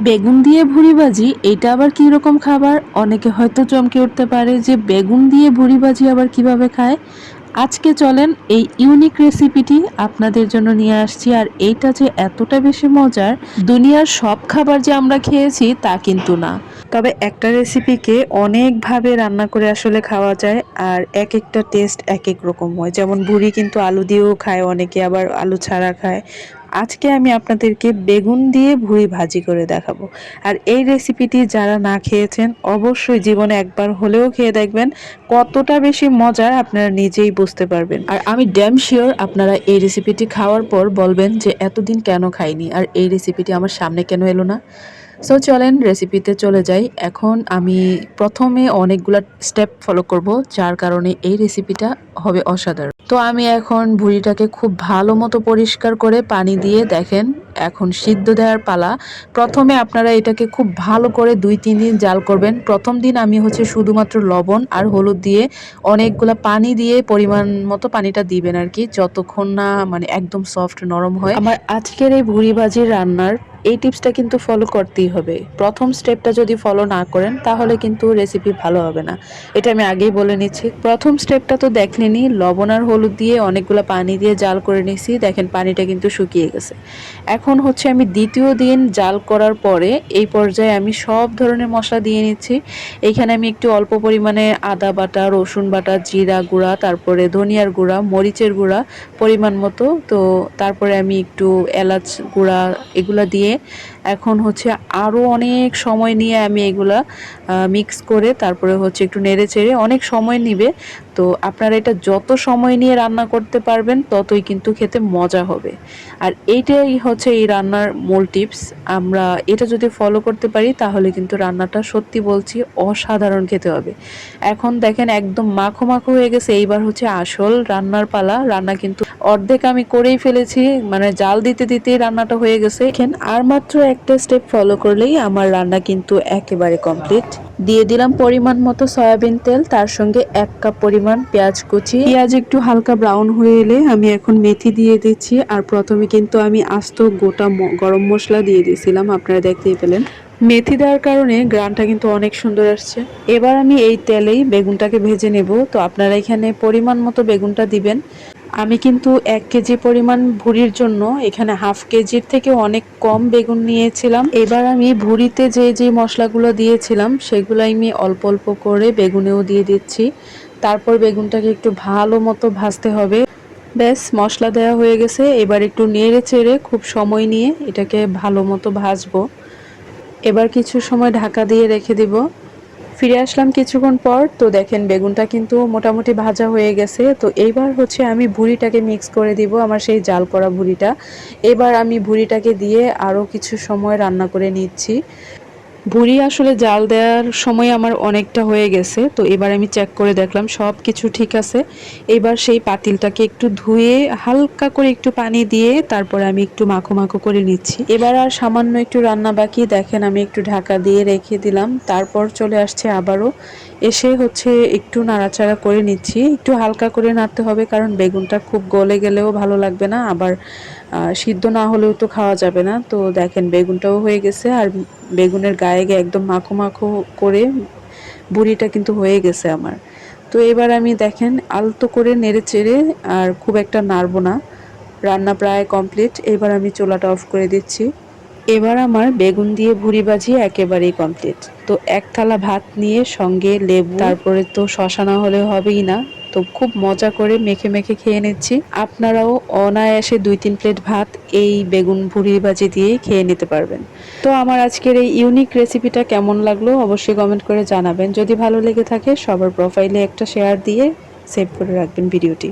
বেগুন দিয়ে ভুড়ি ভাজি এটা আবার কি রকম খাবার? অনেকে হয়তো চমকে উঠতে পারে যে বেগুন দিয়ে ভুড়ি ভাজি আবার কিভাবে খায়। আজকে চলেন এই ইউনিক রেসিপিটি আপনাদের জন্য নিয়ে আসছি। আর এইটা যে এতটা বেশি মজার, দুনিয়ার সব খাবার যে আমরা খেয়েছি তা কিন্তু না। তবে একটা রেসিপিকে অনেকভাবে রান্না করে আসলে খাওয়া যায়, আর এক একটা টেস্ট এক এক রকম হয়। যেমন ভুড়ি কিন্তু আলু দিয়েও খায়, অনেকে আবার আলু ছাড়া খায়। আজকে আমি আপনাদেরকে বেগুন দিয়ে ভুড়ি ভাজি করে দেখাবো। আর এই রেসিপিটি যারা না খেয়েছেন অবশ্যই জীবনে একবার হলেও খেয়ে দেখবেন, কতটা বেশি মজার আপনারা নিজেই বুঝতে পারবেন। আর আমি ড্যাম শিওর আপনারা এই রেসিপিটি খাওয়ার পর বলবেন যে এতদিন কেন খাইনি, আর এই রেসিপিটি আমার সামনে কেন এলো না। সো চলেন রেসিপিতে চলে যাই। এখন আমি প্রথমে অনেকগুলা স্টেপ ফলো করব, যার কারণে এই রেসিপিটা হবে অসাধারণ। তো আমি এখন ভুঁড়িটাকে খুব ভালো মতো পরিষ্কার করে পানি দিয়ে দেখেন এখন সিদ্ধ দেওয়ার পালা। প্রথমে আপনারা এটাকে খুব ভালো করে 2-3 দিন জাল করবেন। প্রথম দিন আমি শুধুমাত্র লবণ আর হলুদ দিয়ে অনেকগুলা পানি দিয়ে পরিমাণ মতো পানিটা দিবেন আর কি, যতক্ষণ না মানে একদম সফট নরম হয়। আমার আজকের এই ভুঁড়ি ভাজির রান্নার এই টিপসটা কিন্তু ফলো করতেই হবে। প্রথম স্টেপটা যদি ফলো না করেন তাহলে কিন্তু রেসিপি ভালো হবে না, এটা আমি আগেই বলে নিচ্ছি। প্রথম স্টেপটা তো দেখলেনি, লবণ আর হলুদ দিয়ে অনেকগুলো পানি দিয়ে জাল করে নিছি, দেখেন পানিটা কিন্তু শুকিয়ে গেছে। এখন আমি দ্বিতীয় দিন জাল করার পরে এই পর্যায়ে আমি সব ধরনের মশলা দিয়ে নিচ্ছি। এইখানে আমি একটু অল্প পরিমাণে আদা বাটা, রসুন বাটা, জিরা গুঁড়া, তারপরে ধনিয়ার গুঁড়া, মরিচের গুঁড়া পরিমাণ মতো, তো তারপরে আমি একটু এলাচ গুঁড়া এগুলা দিয়ে এখন আরও অনেক সময় নিয়ে আমি এগুলা মিক্স করে তারপরে একটু নেড়ে চেড়ে অনেক সময় নিবে। তো আপনারা এটা যত সময় নিয়ে রান্না করতে পারবেন ততই কিন্তু খেতে মজা হবে। আর এইটাই এই রান্নার মূল টিপস। আমরা এটা যদি ফলো করতে পারি তাহলে কিন্তু রান্নাটা সত্যি বলছি অসাধারণ খেতে হবে। এখন দেখেন একদম মাখো মাখো হয়ে গেছে। এইবার আসল রান্নার পালা। রান্না কিন্তু অর্ধেক আমি করেই ফেলেছি, মানে জাল দিতে দিতেই রান্নাটা হয়ে গেছে। এখানে আর মাত্র একটা স্টেপ ফলো করলেই আমার রান্না কিন্তু একেবারে কমপ্লিট। দিয়ে দিলাম পরিমাণ মতো সয়াবিন তেল, তার সঙ্গে 1 কাপ পরিমাণ পেঁয়াজ কুচি। পেঁয়াজ একটু হালকা ব্রাউন হয়ে এলে আমি এখন মেথি দিয়ে দিচ্ছি। আর প্রথমে কিন্তু আমি আস্ত গোটা গরম মশলা দিয়ে দিয়েছিলাম, আপনারা দেখতেই পেলেন। মেথি দেওয়ার কারণে গ্রানটা কিন্তু অনেক সুন্দর আসছে। এবার আমি এই তেলেই বেগুনটাকে ভেজে নেব। তো আপনারা এখানে পরিমাণ মতো বেগুনটা দিবেন। আমি কিন্তু 1 কেজি পরিমাণ ভুঁড়ির জন্য এখানে হাফ কেজির থেকে অনেক কম বেগুন নিয়েছিলাম। এবার আমি ভুঁড়িতে যে মশলাগুলো দিয়েছিলাম সেগুলো আমি অল্প অল্প করে বেগুনেও দিয়ে দিচ্ছি। তারপর বেগুনটাকে একটু ভালো মতো ভাজতে হবে। ব্যাস, মশলা দেওয়া হয়ে গেছে। এবার একটু নেড়ে চেড়ে খুব সময় নিয়ে এটাকে ভালো মতো ভাজবো। এবার কিছু সময় ঢাকা দিয়ে রেখে দিব। ফিরে আসলাম কিছুক্ষণ পর। তো দেখেন বেগুনটা কিন্তু মোটামুটি ভাজা হয়ে গেছে। তো এইবার আমি ভুঁড়িটাকে মিক্স করে দিব, আমার সেই জাল করা ভুঁড়িটা। এবার আমি ভুঁড়িটাকে দিয়ে আরও কিছু সময় রান্না করে নিচ্ছি। ভুঁড়ি আসলে জাল দেওয়ার সময় আমার অনেকটা হয়ে গেছে। তো এবার আমি চেক করে দেখলাম সব কিছু ঠিক আছে। এবার সেই পাতিলটাকে একটু ধুয়ে হালকা করে একটু পানি দিয়ে তারপরে আমি একটু মাখো মাখো করে নিচ্ছি। এবার আর সামান্য একটু রান্না বাকি, দেখেন আমি একটু ঢাকা দিয়ে রেখে দিলাম। তারপর চলে আসছে আবারও, এসে একটু নাড়াচাড়া করে নিচ্ছি। একটু হালকা করে নাড়তে হবে, কারণ বেগুনটা খুব গলে গেলেও ভালো লাগবে না, আবার সিদ্ধ না হলেও তো খাওয়া যাবে না। তো দেখেন বেগুনটাও হয়ে গেছে, আর বেগুনের গায়ে গায়ে একদম মাখো মাখো করে বুড়িটা কিন্তু হয়ে গেছে আমার। তো এবার আমি দেখেন আলতো করে নেড়ে চেড়ে, আর খুব একটা নাড়বো না। রান্না প্রায় কমপ্লিট। এবার আমি চুলাটা অফ করে দিচ্ছি। এবার আমার বেগুন দিয়ে ভুঁড়ি ভাজি একেবারেই কমপ্লিট। তো 1 থালা ভাত নিয়ে সঙ্গে লেবু, তারপরে তো শশা না হলে হবেই না। তো খুব মজা করে মেখে মেখে খেয়ে নিচ্ছি। আপনারাও অনায়াসে 2-3 প্লেট ভাত এই বেগুন ভুঁড়ি ভাজি দিয়েই খেয়ে নিতে পারবেন। তো আমার আজকের এই ইউনিক রেসিপিটা কেমন লাগলো অবশ্যই কমেন্ট করে জানাবেন। যদি ভালো লেগে থাকে সবার প্রোফাইলে একটা শেয়ার দিয়ে সেভ করে রাখবেন ভিডিওটি।